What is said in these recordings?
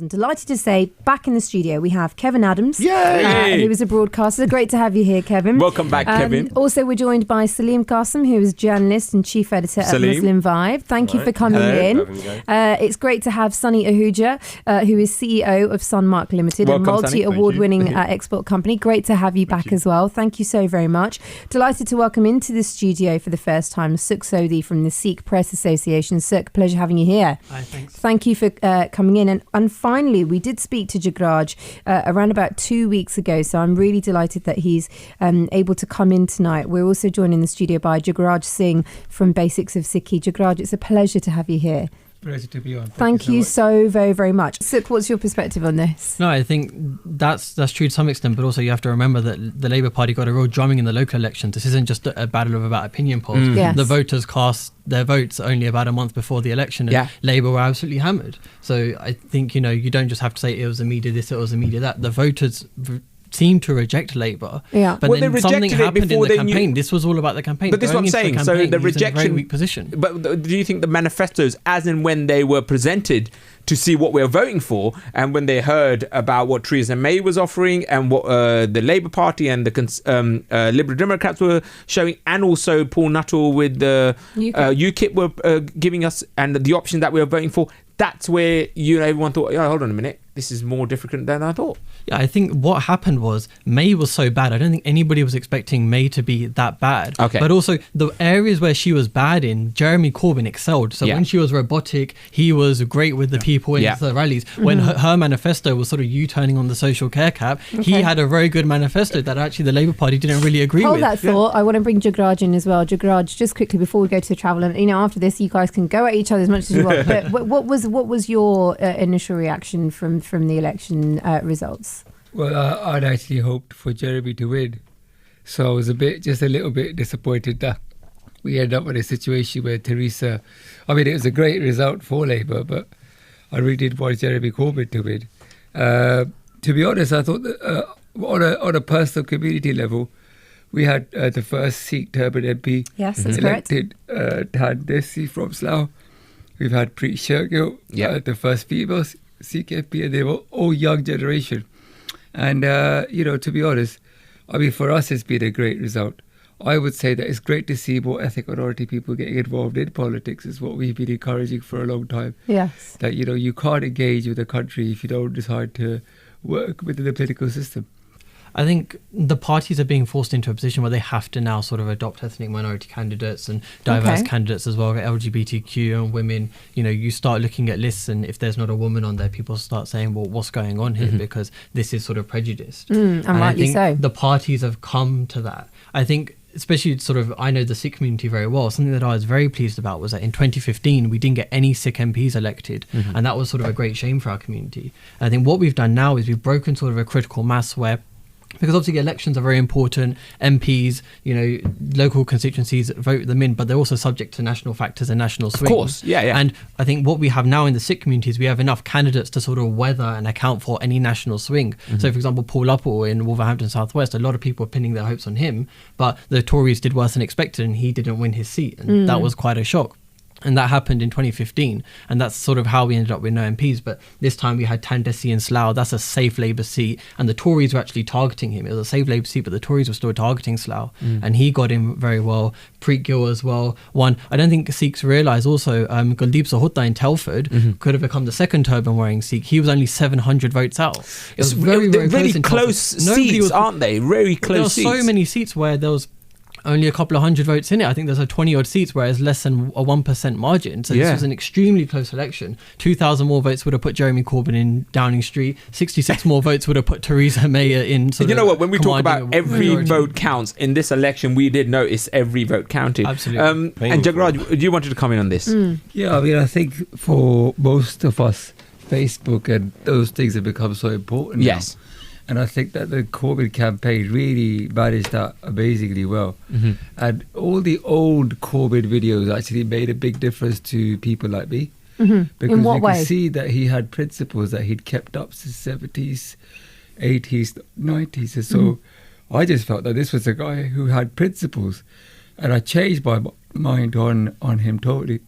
I'm delighted to say, back in the studio, we have Kevin Adams, who is a broadcaster. Great to have you here, Kevin. Welcome back, Kevin. Also, we're joined by Salim Qasim, who is journalist and chief editor at Muslim Vibe. Thank you for coming in. It's great to have Sunny Ahuja, who is CEO of Sunmark Limited, a multi-award-winning export company. Great to have you back as well. Thank you so very much. Delighted to welcome into the studio for the first time Sukh Sodhi from the Sikh Press Association. Sukh, pleasure having you here. Hi, thanks. Thank you for coming in. And finally, we did speak to Jagraj around about 2 weeks ago, so I'm really delighted that he's able to come in tonight. We're also joined in the studio by Jagraj Singh from Basics of Sikhi. Jagraj, it's a pleasure to have you here. Pleasure to be on. Thank you so very, very much. Sukh, what's your perspective on this? No, I think that's true to some extent, but also you have to remember that the Labour Party got a real drumming in the local elections. This isn't just a battle of about opinion polls. Yes. The voters cast their votes only about a month before the election, and Labour were absolutely hammered. So I think, you don't just have to say it was the media this, it was the media that. The voters seemed to reject Labour, but then something happened in the campaign. This was all about the campaign. But this is what I'm saying. So the rejection, very weak position. But do you think the manifestos, as and when they were presented to see what we were voting for, and when they heard about what Theresa May was offering and what the Labour Party and the Liberal Democrats were showing, and also Paul Nuttall with the UKIP were giving us, and the option that we were voting for, that's where everyone thought, hold on a minute, this is more difficult than I thought. Yeah, I think what happened was May was so bad. I don't think anybody was expecting May to be that bad. Okay. But also the areas where she was bad in, Jeremy Corbyn excelled. So when she was robotic, he was great with the people in the rallies. When her manifesto was sort of U-turning on the social care cap, he had a very good manifesto that actually the Labour Party didn't really agree with. Hold that thought. I want to bring Jagraj in as well. Jagraj, just quickly before we go to the travel, and after this you guys can go at each other as much as you want. But what was your initial reaction from the election results? Well, I'd actually hoped for Jeremy to win. So I was just a little bit disappointed that we ended up in a situation where Theresa, it was a great result for Labour, but I really did want Jeremy Corbyn to win. To be honest, I thought that on a personal community level, we had the first Sikh Turban MP elected, Tan Desi from Slough. We've had Preet Shergill, the first female Sikh MP, and they were all young generation. And, to be honest, for us, it's been a great result. I would say that it's great to see more ethnic minority people getting involved in politics. Is what we've been encouraging for a long time. Yes. That, you can't engage with the country if you don't decide to work within the political system. I think the parties are being forced into a position where they have to now sort of adopt ethnic minority candidates and diverse candidates as well, LGBTQ and women. You start looking at lists, and if there's not a woman on there, people start saying, well, what's going on here? Because this is sort of prejudiced. And rightly so. The parties have come to that. I think, especially I know the Sikh community very well. Something that I was very pleased about was that in 2015, we didn't get any Sikh MPs elected. And that was sort of a great shame for our community. I think what we've done now is we've broken sort of a critical mass where, because obviously elections are very important, MPs, local constituencies vote them in, but they're also subject to national factors and national swings. Of course, yeah. And I think what we have now in the Sikh community is we have enough candidates to sort of weather and account for any national swing. So, for example, Paul Nuttall in Wolverhampton South West, a lot of people are pinning their hopes on him, but the Tories did worse than expected and he didn't win his seat. And that was quite a shock. And that happened in 2015, and that's sort of how we ended up with no MPs. But this time we had Tan Desi in Slough. That's a safe Labour seat, and the Tories were actually targeting him. It was a safe Labour seat, but the Tories were still targeting Slough, and he got in very well. Preet Gill as well. I don't think Sikhs realise also, Guldeep Sahota in Telford could have become the second turban-wearing Sikh. He was only 700 votes out. It was very, very close seats, aren't they? Very close seats. There were so many seats where there was only a couple of hundred votes in it. I think there's 20 odd seats where it's less than a 1% margin. So this was an extremely close election. 2,000 more votes would have put Jeremy Corbyn in Downing Street. 66 more votes would have put Theresa May in. You know what? When we talk about every vote counts in this election, we did notice every vote counted. Absolutely. And Jagraj, you wanted to comment on this? Yeah, I think for most of us, Facebook and those things have become so important now. Yes. And I think that the Corbyn campaign really managed that amazingly well. And all the old Corbyn videos actually made a big difference to people like me. Because in what way? You can see that he had principles that he'd kept up since the 70s, 80s, 90s. And so I just felt that this was a guy who had principles. And I changed my mind on him totally.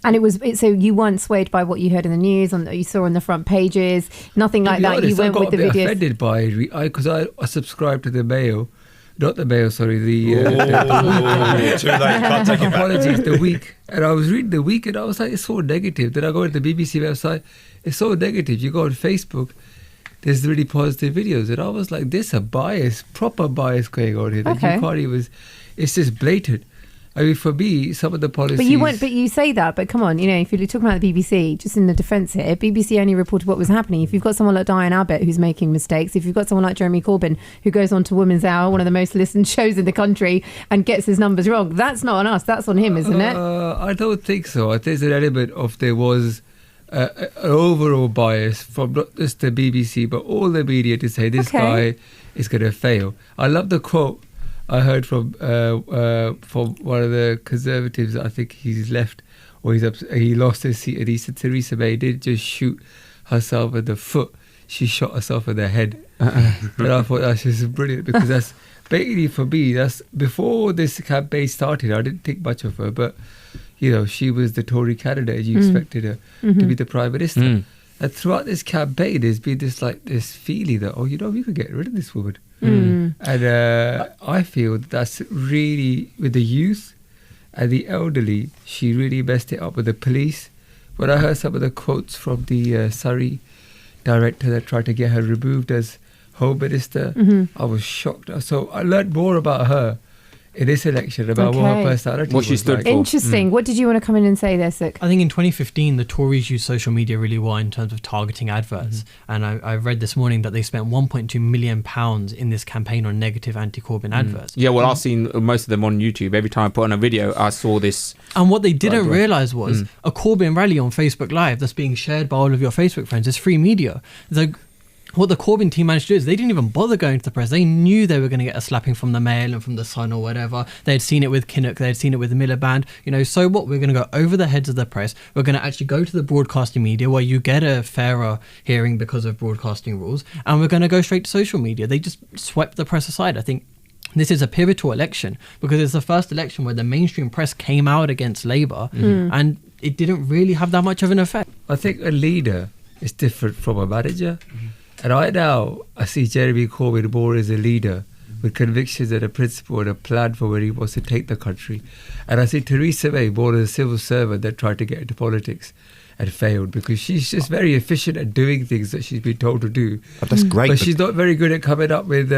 And so you weren't swayed by what you heard in the news, you saw on the front pages, nothing like that. Honest, you went with the videos. I got offended by because I subscribed to the Mail. Not the Mail, sorry. Too late, can't take it back. Apologies, the Week. And I was reading the Week and I was like, it's so negative. Then I go to the BBC website, it's so negative. You go on Facebook, there's really positive videos. And I was like, there's a bias, proper bias going on here. That you can't even, it's just blatant. I mean, for me, some of the policies... But you say that, but come on, if you're talking about the BBC, just in the defence here, BBC only reported what was happening. If you've got someone like Diane Abbott who's making mistakes, if you've got someone like Jeremy Corbyn who goes on to Women's Hour, one of the most listened shows in the country, and gets his numbers wrong, that's not on us, that's on him, isn't it? I don't think so. There's an element of there was an overall bias from not just the BBC, but all the media to say this guy is going to fail. I love the quote I heard from one of the Conservatives. I think he's left, or he lost his seat, and he said Theresa May didn't just shoot herself in the foot, she shot herself in the head. And I thought that's just brilliant, because that's basically, for me, that's before this campaign started, I didn't think much of her, but she was the Tory candidate, you expected her to be the Prime Minister. And throughout this campaign, there's been this feeling that, we could get rid of this woman. And I feel that's really, with the youth and the elderly, she really messed it up with the police. When I heard some of the quotes from the Surrey director that tried to get her removed as Home Minister, I was shocked. So I learned more about her in this election, about what her personality what she stood like. for. Interesting. What did you want to come in and say there, Sukh? I think in 2015, the Tories used social media really well in terms of targeting adverts. And I read this morning that they spent £1.2 million in this campaign on negative anti-Corbyn adverts. Yeah, well, I've seen most of them on YouTube. Every time I put on a video, I saw this. And what they didn't realise was a Corbyn rally on Facebook Live that's being shared by all of your Facebook friends is free media. What the Corbyn team managed to do is they didn't even bother going to the press. They knew they were going to get a slapping from the Mail and from the Sun or whatever. They had seen it with Kinnock. They had seen it with the Miliband. So what? We're going to go over the heads of the press. We're going to actually go to the broadcasting media where you get a fairer hearing because of broadcasting rules. And we're going to go straight to social media. They just swept the press aside. I think this is a pivotal election because it's the first election where the mainstream press came out against Labour and it didn't really have that much of an effect. I think a leader is different from a manager. And I see Jeremy Corbyn more as a leader with convictions and a principle and a plan for where he wants to take the country. And I see Theresa May more as a civil servant that tried to get into politics and failed, because she's just very efficient at doing things that she's been told to do. Oh, that's great. But she's not very good at coming up with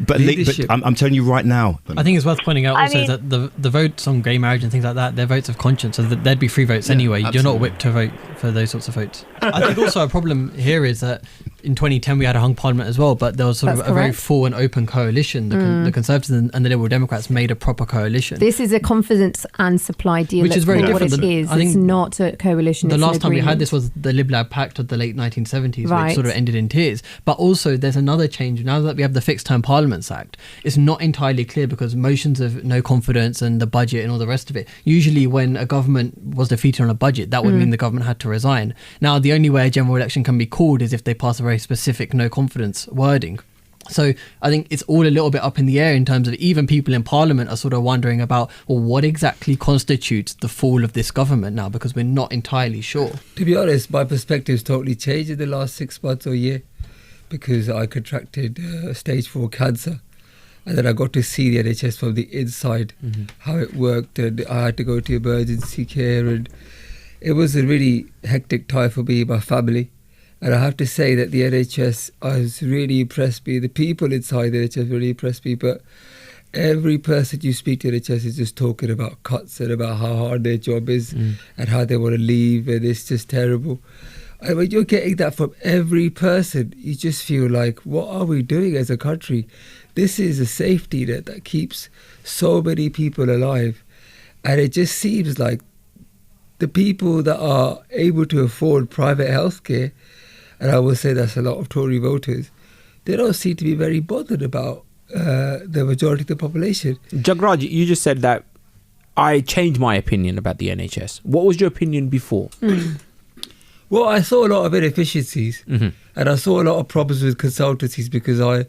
leadership. But I'm telling you right now. I think it's worth pointing out also that the votes on gay marriage and things like that, they're votes of conscience, so there'd be free votes anyway. Absolutely. You're not whipped to vote for those sorts of votes. I think also a problem here is that in 2010 we had a hung parliament as well, but there was sort of a very full and open coalition. The Conservatives and the Liberal Democrats made a proper coalition. This is a confidence and supply deal, which is very different. What it is. I think it's not a coalition. The last time we had this was the Lib Lab Pact of the late 1970s, which sort of ended in tears. But also there's another change. Now that we have the Fixed Term Parliaments Act, it's not entirely clear, because motions of no confidence and the budget and all the rest of it, usually when a government was defeated on a budget, that would mean the government had to resign. Now the only way a general election can be called is if they pass a very specific no confidence wording. So I think it's all a little bit up in the air in terms of even people in Parliament are sort of wondering about, well, what exactly constitutes the fall of this government now, because we're not entirely sure. To be honest, my perspective's totally changed in the last 6 months or year, because I contracted stage 4 cancer, and then I got to see the NHS from the inside, how it worked, and I had to go to emergency care, and it was a really hectic time for me and my family. And I have to say that the NHS has really impressed me. The people inside the NHS really impressed me. But every person you speak to in the NHS is just talking about cuts and about how hard their job is and how they want to leave, and it's just terrible. And when you're getting that from every person, you just feel like, what are we doing as a country? This is a safety net that keeps so many people alive. And it just seems like the people that are able to afford private healthcare, and I will say that's a lot of Tory voters, they don't seem to be very bothered about the majority of the population. Jagraj, you just said that I changed my opinion about the NHS. What was your opinion before? Well, I saw a lot of inefficiencies and I saw a lot of problems with consultancies, because I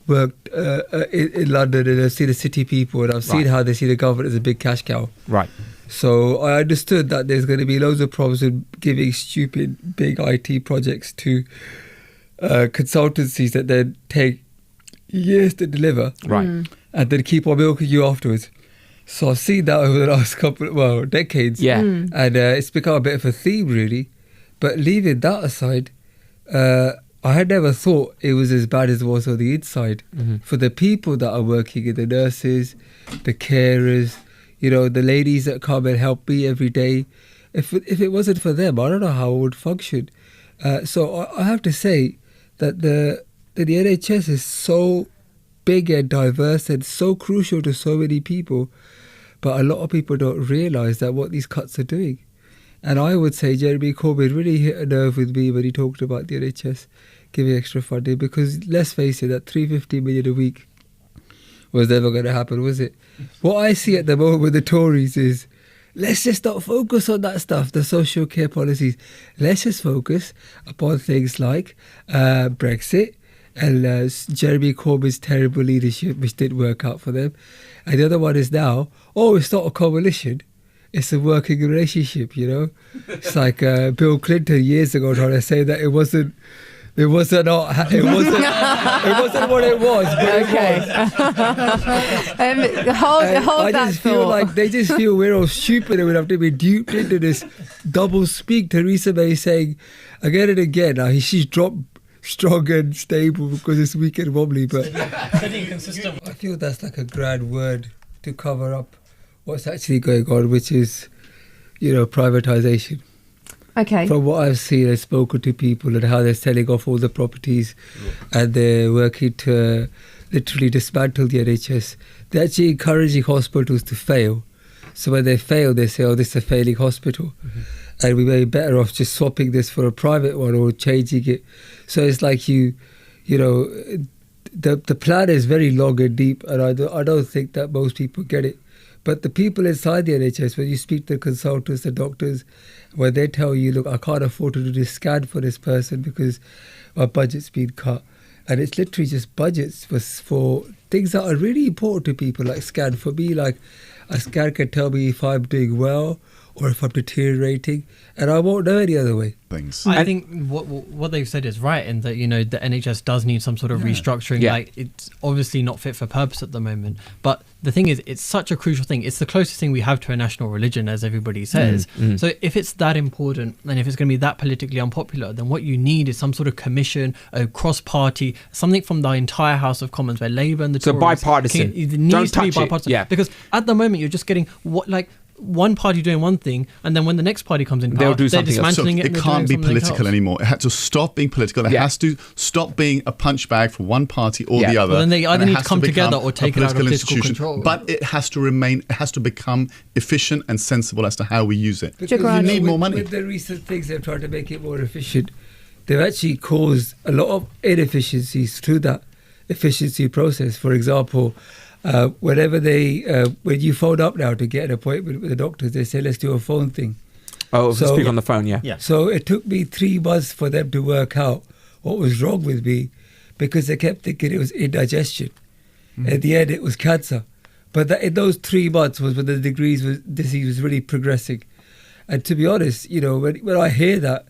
worked in London, and I've seen the city people, and I've seen how they see the government as a big cash cow. Right. So I understood that there's going to be loads of problems with giving stupid big IT projects to consultancies that then take years to deliver. Right. And then keep on milking you afterwards. So I've seen that over the last decades. Yeah. And it's become a bit of a theme, really. But leaving that aside, I had never thought it was as bad as it was on the inside. For the people that are working, the nurses, the carers, the ladies that come and help me every day. If it wasn't for them, I don't know how I would function. So I have to say that the NHS is so big and diverse and so crucial to so many people, but a lot of people don't realise that what these cuts are doing. And I would say Jeremy Corbyn really hit a nerve with me when he talked about the NHS giving extra funding, because let's face it, that 350 million a week was never going to happen, was it? What I see at the moment with the Tories is, let's just not focus on that stuff, the social care policies. Let's just focus upon things like Brexit and Jeremy Corbyn's terrible leadership, which didn't work out for them. And the other one is now, it's not a coalition, it's a working relationship, It's like Bill Clinton years ago trying to say that it wasn't what it was. Okay. Hold I that just feel like they just feel we're all stupid and we have to be duped into this double speak. Theresa May saying again and again, she's dropped strong and stable because it's weak and wobbly, but I feel that's like a grand word to cover up what's actually going on, which is, privatisation. Okay. From what I've seen and spoken to people and how they're selling off all the properties and they're working to literally dismantle the NHS, they're actually encouraging hospitals to fail. So when they fail, they say, this is a failing hospital. And we may be better off just swapping this for a private one or changing it. So it's like the plan is very long and deep, and I don't think that most people get it. But the people inside the NHS, when you speak to consultants, the doctors, when they tell you, look, I can't afford to do this scan for this person because our budget's been cut. And it's literally just budgets for things that are really important to people, like scan. For me, like a scan can tell me if I'm doing well or if I'm deteriorating, and I won't know any other way. I think what they've said is right, in that the NHS does need some sort of restructuring. Like, it's obviously not fit for purpose at the moment, but the thing is, it's such a crucial thing. It's the closest thing we have to a national religion, as everybody says. So if it's that important, and if it's going to be that politically unpopular, then what you need is some sort of commission, a cross-party, something from the entire House of Commons, where Labour and the Tories, bipartisan. It needs to be bipartisan. Because at the moment you're just getting one party doing one thing, and then when the next party comes in power, they're dismantling it. It can't be political anymore. It had to stop being political. It has to stop being a punch bag for one party or the other. Well, then they either need to come together or take it out of political control. But it has to become efficient and sensible as to how we use it. Jagraj, you need more money. With the recent things they've tried to make it more efficient, they've actually caused a lot of inefficiencies through that efficiency process. For example, whenever when you phone up now to get an appointment with the doctors, they say, let's do a phone thing. Speak on the phone, yeah. So it took me 3 months for them to work out what was wrong with me, because they kept thinking it was indigestion. At the end, it was cancer. But in those 3 months was when the disease was really progressing. And to be honest, when I hear that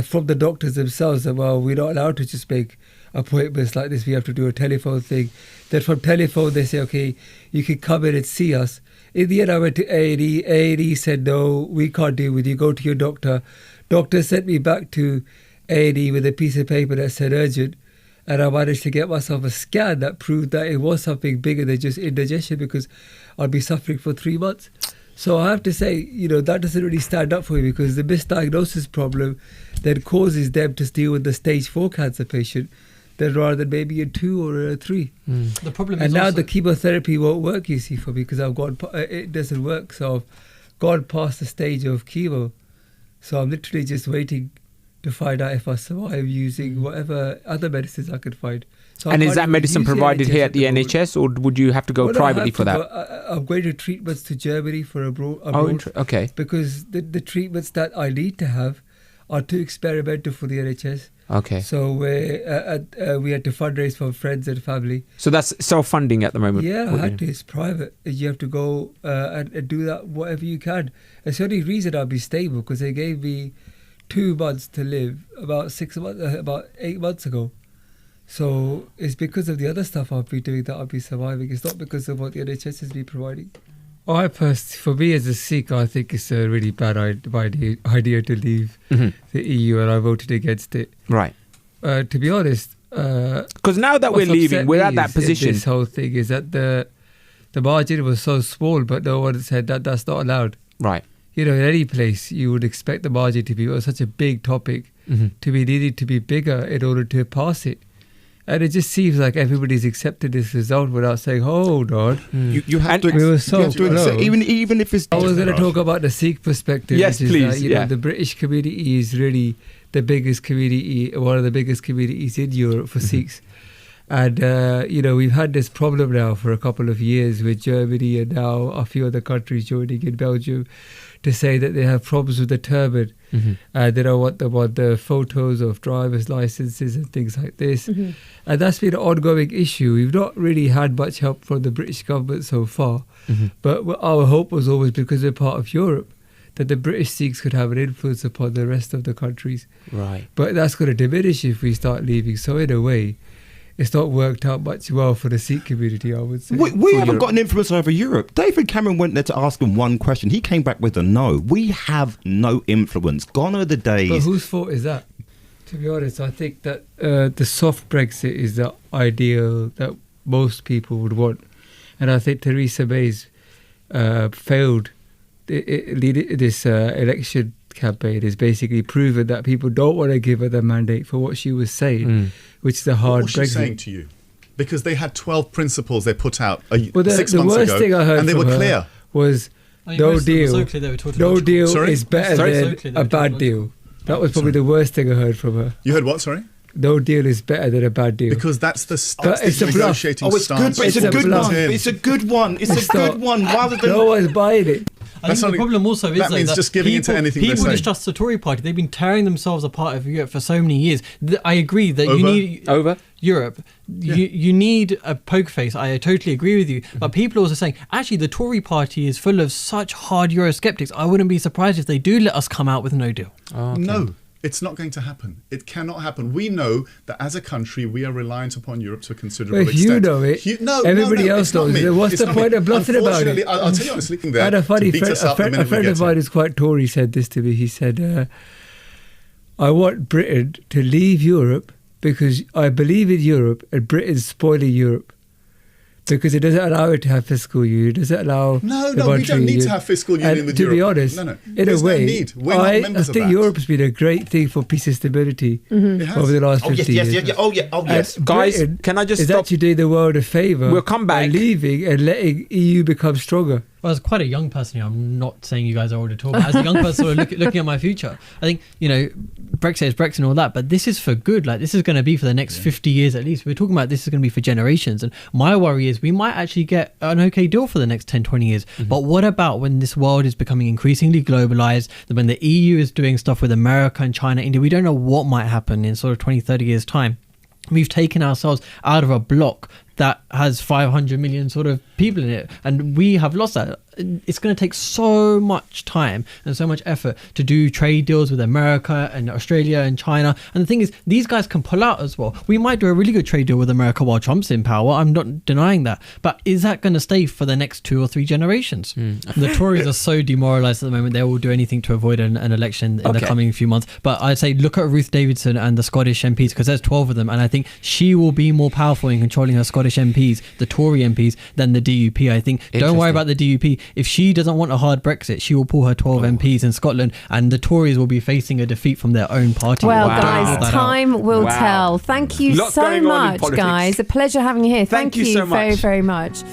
from the doctors themselves, that, well, we're not allowed to just make appointments like this, we have to do a telephone thing. Then from telephone they say, okay, you can come in and see us. In the end, I went to A&E. A&E said, no, we can't deal with you, go to your doctor. Doctor sent me back to A&E with a piece of paper that said urgent, and I managed to get myself a scan that proved that it was something bigger than just indigestion, because I'd be suffering for 3 months. So I have to say, that doesn't really stand up for me, because the misdiagnosis problem then causes them to deal with the stage 4 cancer patient, then rather than maybe a 2 or a 3. The problem and is now also the chemotherapy won't work, you see, for me, because it doesn't work. So I've gone past the stage of chemo. So I'm literally just waiting to find out if I survive using whatever other medicines I could find. So and is that medicine provided here at the NHS, or would you have to go privately for that? I'm going to treatments to Germany for abroad. Okay. Because the treatments that I need to have are too experimental for the NHS. Okay. So we had to fundraise for friends and family. So that's self-funding at the moment? Yeah, I had to. It's private. You have to go and do that whatever you can. It's the only reason I'll be stable, because they gave me 2 months to live about 8 months ago. So it's because of the other stuff I'll be doing that I'll be surviving. It's not because of what the NHS has been providing. For me as a Sikh, I think it's a really bad idea to leave the EU, and I voted against it. Right. To be honest, because now that we're leaving, we're at that position. This whole thing is that the margin was so small, but no one said that that's not allowed. Right. In any place, you would expect the margin to be such a big topic to be needed to be bigger in order to pass it. And it just seems like everybody's accepted this result without saying, "Hold on." You have to. We were so close. Even if it's. I was going to talk about the Sikh perspective. Yes, which please. Is that, the British community is really the biggest community, one of the biggest communities in Europe for Sikhs. And we've had this problem now for a couple of years with Germany and now a few other countries joining in Belgium to say that they have problems with the turban. They don't want the photos of driver's licenses and things like this. And that's been an ongoing issue. We've not really had much help from the British government so far. But our hope was always, because we're part of Europe, that the British Sikhs could have an influence upon the rest of the countries. Right. But that's going to diminish if we start leaving. So in a way, it's not worked out much well for the Sikh community, I would say. We haven't got an influence over Europe. David Cameron went there to ask him one question. He came back with a no. We have no influence. Gone are the days. But whose fault is that? To be honest, I think that the soft Brexit is the ideal that most people would want. And I think Theresa May's failed this election campaign has basically proven that people don't want to give her the mandate for what she was saying, which is a hard Brexit. What was she saying to you? Because they had 12 principles they put out 6 the months worst ago, thing I heard and they were clear. Was no deal is better than a bad deal. That was probably the worst thing I heard from her. You heard what, sorry? No deal is better than a bad deal. Because that's the negotiating stance. It's a good one. It's a good one. It's a good one. Rather than no one's buying it. I think the problem also is that means just giving into anything people distrust the Tory party. They've been tearing themselves apart of Europe for so many years. I agree that you need Europe. Yeah. You need a poker face. I totally agree with you. But people are also saying, actually, the Tory party is full of such hard Eurosceptics. I wouldn't be surprised if they do let us come out with no deal. Okay. No. It's not going to happen. It cannot happen. We know that as a country, we are reliant upon Europe to a considerable extent. You know it. Everybody else knows it. What's the point of bluffing about it? I'll tell you honestly. I had a funny friend of mine who's quite Tory said this to me. He said, I want Britain to leave Europe because I believe in Europe and Britain's spoiling Europe. Because it doesn't allow it to have fiscal union. It doesn't allow we don't need to have fiscal union with Europe. To be honest, in a way, I think Europe's been a great thing for peace and stability over the last 50 years. Yes. Guys, Britain can I just is stop? actually doing the world a favour. We'll come back. By leaving and letting EU become stronger. Well, as quite a young person here, I'm not saying you guys are old at all, but as a young person sort of looking at my future, I think, Brexit is Brexit and all that, but this is for good. Like, this is going to be for the next 50 years at least. We're talking about this is going to be for generations. And my worry is we might actually get an okay deal for the next 10, 20 years. But what about when this world is becoming increasingly globalized, when the EU is doing stuff with America and China, India? We don't know what might happen in sort of 20, 30 years' time. We've taken ourselves out of a block that has 500 million sort of people in it, and we have lost that. It's going to take so much time and so much effort to do trade deals with America and Australia and China. And the thing is, these guys can pull out as well. We might do a really good trade deal with America while Trump's in power. I'm not denying that. But is that going to stay for the next 2 or 3 generations? The Tories are so demoralised at the moment. They will do anything to avoid an election in the coming few months. But I'd say look at Ruth Davidson and the Scottish MPs, because there's 12 of them. And I think she will be more powerful in controlling her Scottish MPs, the Tory MPs, than the DUP. I think don't worry about the DUP. If she doesn't want a hard Brexit, she will pull her 12 MPs in Scotland, and the Tories will be facing a defeat from their own party. Well, guys, time will tell. Thank you so much, guys. A pleasure having you here. Thank you so much. very, very much.